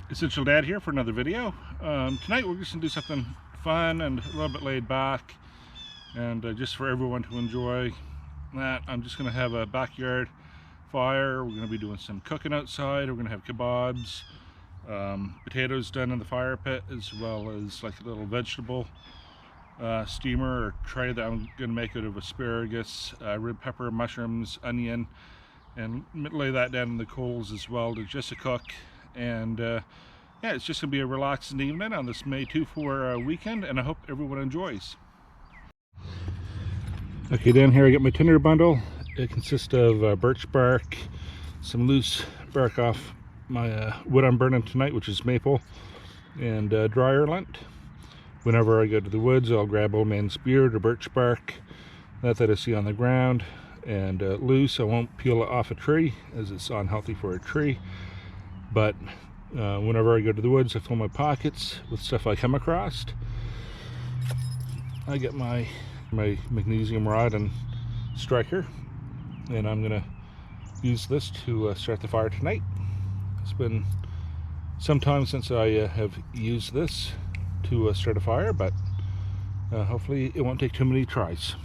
Essential Dad here for another video. Tonight we're just going to do something fun and a little bit laid back, and just for everyone to enjoy that. I'm just going to have a backyard fire. We're going to be doing some cooking outside. We're going to have kebabs, potatoes done in the fire pit, as well as like a little vegetable steamer or tray that I'm going to make out of asparagus, red pepper, mushrooms, onion, and lay that down in the coals as well to just to cook. And yeah, it's just going to be a relaxing evening on this May 2-4 weekend, and I hope everyone enjoys. Okay, down here I got my tinder bundle. It consists of birch bark, some loose bark off my wood I'm burning tonight, which is maple, and dryer lint. Whenever I go to the woods, I'll grab old man's beard or birch bark, that I see on the ground, and loose. I won't peel it off a tree, as it's unhealthy for a tree. But whenever I go to the woods, I fill my pockets with stuff I come across. I get my magnesium rod and striker, and I'm gonna use this to start the fire tonight. It's been some time since I have used this to start a fire, but hopefully it won't take too many tries.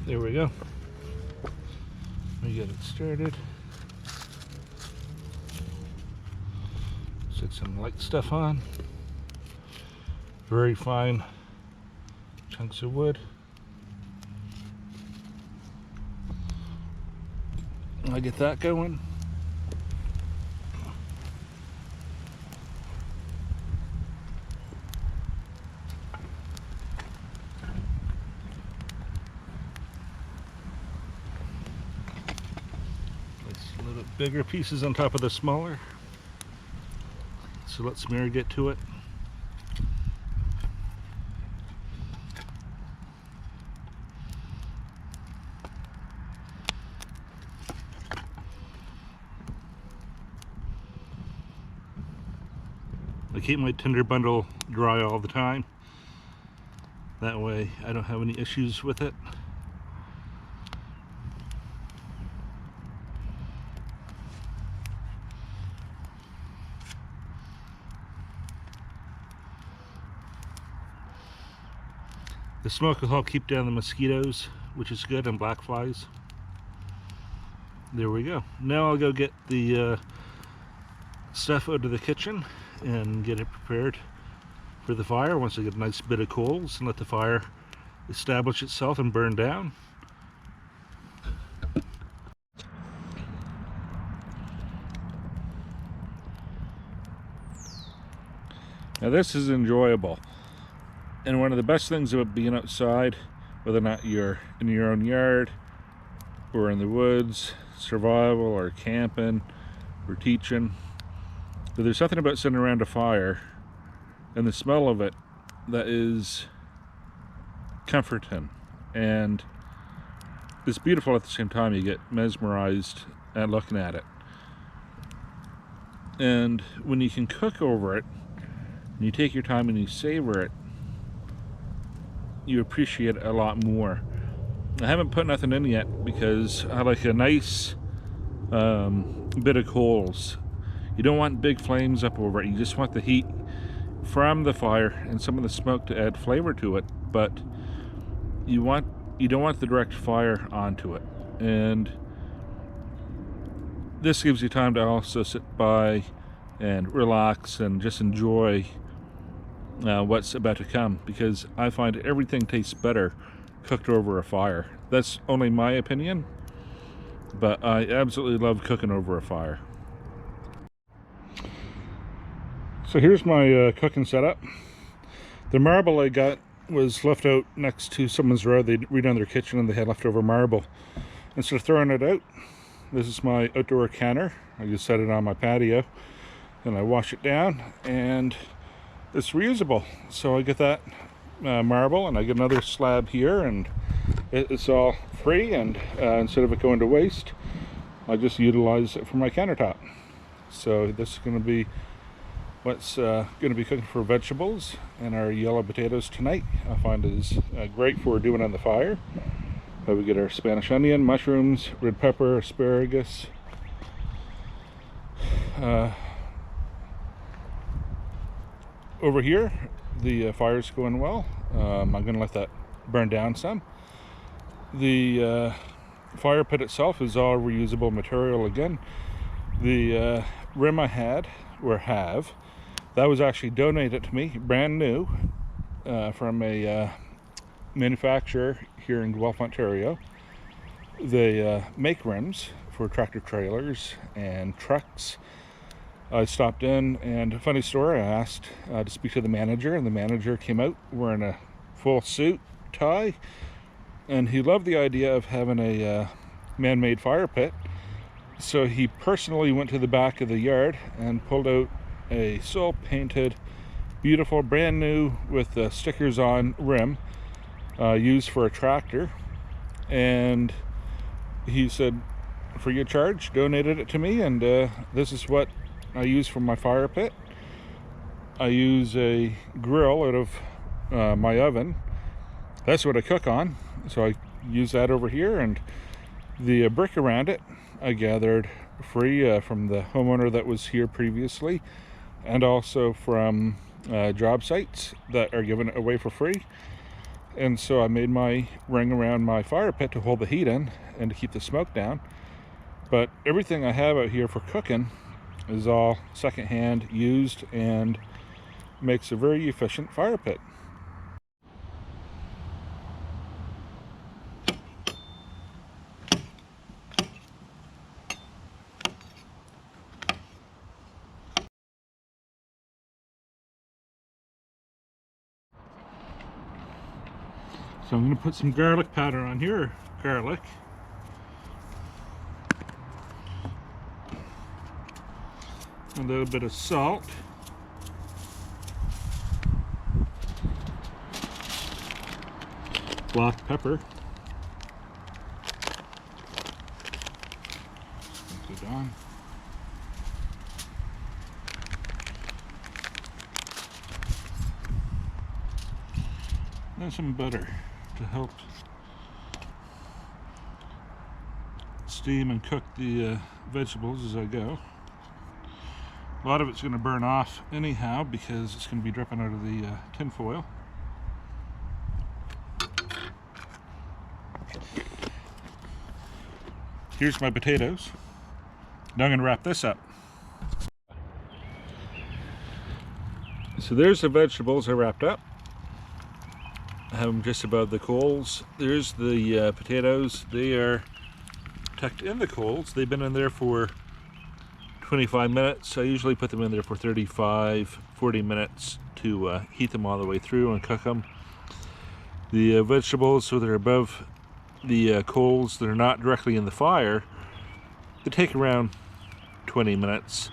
There we go. We get it started. Set some light stuff on. Very fine chunks of wood. I get that going. A little bit bigger pieces on top of the smaller. So let's Mary get to it. I keep my tinder bundle dry all the time. That way I don't have any issues with it. The smoke will help keep down the mosquitoes, which is good, and black flies. There we go. Now I'll go get the stuff out of the kitchen and get it prepared for the fire. Once I get a nice bit of coals, and let the fire establish itself and burn down. Now this is enjoyable. And one of the best things about being outside, whether or not you're in your own yard or in the woods, survival or camping or teaching, but there's something about sitting around a fire and the smell of it that is comforting, and it's beautiful at the same time. You get mesmerized at looking at it. And when you can cook over it and you take your time and you savor it, you appreciate it a lot more. I haven't put nothing in yet because I like a nice bit of coals. You don't want big flames up over it. You just want the heat from the fire and some of the smoke to add flavor to it, but you don't want the direct fire onto it. And this gives you time to also sit by and relax and just enjoy what's about to come, because I find everything tastes better cooked over a fire. That's only my opinion, but I absolutely love cooking over a fire. So here's my cooking setup. The marble I got was left out next to someone's road. They'd redone their kitchen and they had leftover marble. Instead of throwing it out, this is my outdoor canner. I just set it on my patio and I wash it down, and it's reusable. So I get that marble, and I get another slab here, and it's all free, and instead of it going to waste, I just utilize it for my countertop. So this is going to be what's going to be cooking for vegetables, and our yellow potatoes tonight I find is great for doing on the fire. We get our Spanish onion, mushrooms, red pepper, asparagus, over here the fire's going well. I'm going to let that burn down some. The fire pit itself is all reusable material again. The rim I had, or have, that was actually donated to me, brand new, from a manufacturer here in Guelph, Ontario. They make rims for tractor trailers and trucks. I stopped in, and a funny story, I asked to speak to the manager, and the manager came out wearing a full suit, tie, and he loved the idea of having a man-made fire pit. So he personally went to the back of the yard and pulled out a soul painted, beautiful, brand new with stickers on rim, used for a tractor, and he said, for your charge, donated it to me, and this is what I use for my fire pit. I use a grill out of my oven. That's what I cook on, so I use that over here, and the brick around it I gathered free from the homeowner that was here previously, and also from job sites that are given it away for free. And so I made my ring around my fire pit to hold the heat in and to keep the smoke down. But everything I have out here for cooking is all secondhand, used, and makes a very efficient fire pit. So I'm going to put some garlic powder on here, garlic. A little bit of salt. Black pepper. Put it on. And some butter to help steam and cook the vegetables as I go. A lot of it's going to burn off anyhow because it's going to be dripping out of the tin foil. Here's my potatoes. Now I'm going to wrap this up. So there's the vegetables I wrapped up. I have them just above the coals. There's the potatoes. They are tucked in the coals. They've been in there for 25 minutes. I usually put them in there for 35-40 minutes to heat them all the way through and cook them. The vegetables, so they're above the coals, they're not directly in the fire, they take around 20 minutes.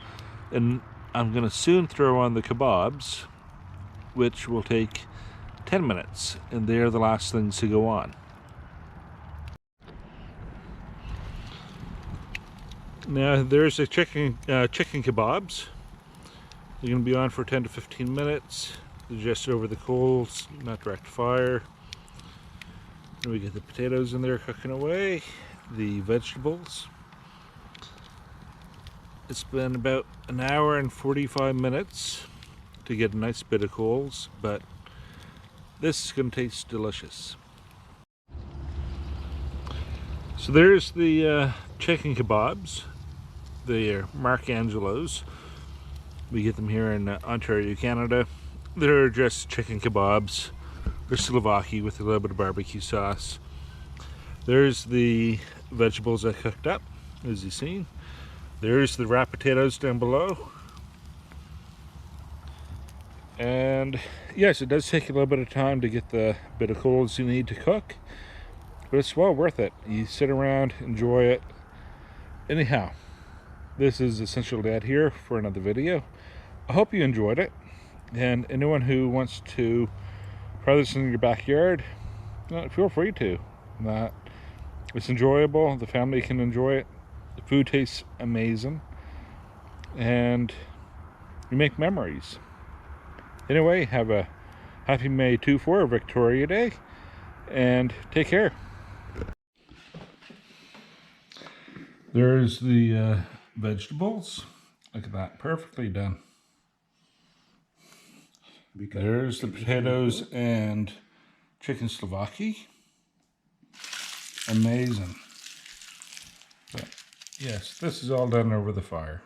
And I'm going to soon throw on the kebabs, which will take 10 minutes, and they're the last things to go on. Now there's the chicken kebabs. They're going to be on for 10 to 15 minutes. They're just over the coals, not direct fire. And we get the potatoes in there cooking away, the vegetables. It's been about an hour and 45 minutes to get a nice bit of coals, but this is going to taste delicious. So there's the chicken kebabs. They are Mark Angelo's. We get them here in Ontario, Canada. They're just chicken kebabs. They're Slovakia with a little bit of barbecue sauce. There's the vegetables I cooked up, as you've seen. There's the wrapped potatoes down below. And yes, it does take a little bit of time to get the bit of coals you need to cook, but it's well worth it. You sit around, enjoy it. Anyhow, this is Essential Dad here for another video. I hope you enjoyed it. And anyone who wants to try this in your backyard, feel free to. It's enjoyable. The family can enjoy it. The food tastes amazing. And you make memories. Anyway, have a happy May 2/4 Victoria Day. And take care. There's the vegetables. Look at that. Perfectly done. There's the potatoes and chicken Slovakia. Amazing. But yes, this is all done over the fire.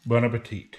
Bon appetit.